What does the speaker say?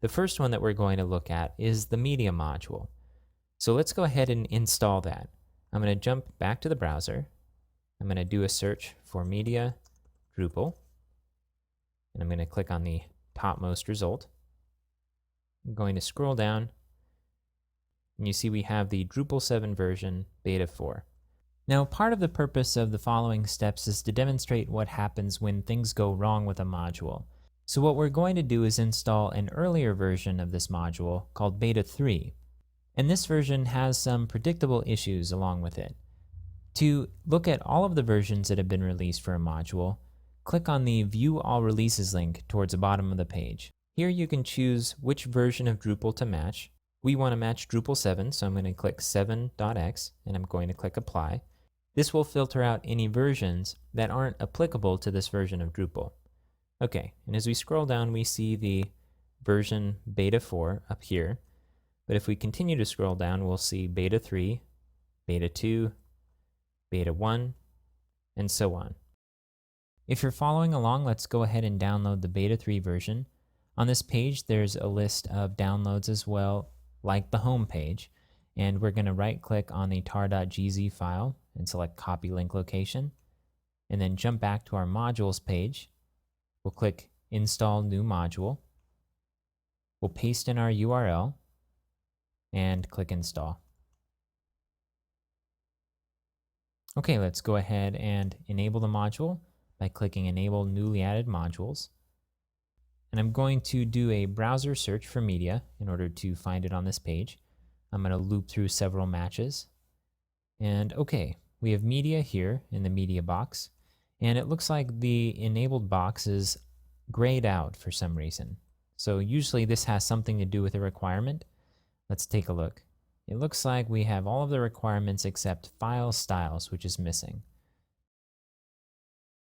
The first one that we're going to look at is the media module. So let's go ahead and install that. I'm going to jump back to the browser. I'm going to do a search for media Drupal, and I'm going to click on the topmost result. I'm going to scroll down, and you see we have the Drupal 7 version beta 4. Now, part of the purpose of the following steps is to demonstrate what happens when things go wrong with a module. So what we're going to do is install an earlier version of this module called beta 3. And this version has some predictable issues along with it. To look at all of the versions that have been released for a module, click on the View All Releases link towards the bottom of the page. Here you can choose which version of Drupal to match. We want to match Drupal 7, so I'm going to click 7.x and I'm going to click Apply. This will filter out any versions that aren't applicable to this version of Drupal. Okay, and as we scroll down, we see the version beta 4 up here. But if we continue to scroll down, we'll see beta 3, beta 2, beta 1, and so on. If you're following along, let's go ahead and download the beta 3 version. On this page, there's a list of downloads as well, like the home page. And we're going to right-click on the tar.gz file and select Copy Link Location. And then jump back to our Modules page. We'll click Install New Module. We'll paste in our URL and click Install. Okay, let's go ahead and enable the module by clicking Enable Newly Added Modules. And I'm going to do a browser search for media in order to find it on this page. I'm going to loop through several matches. And okay, we have media here in the media box. And it looks like the enabled box is grayed out for some reason. So usually this has something to do with a requirement. Let's take a look. It looks like we have all of the requirements except file styles, which is missing.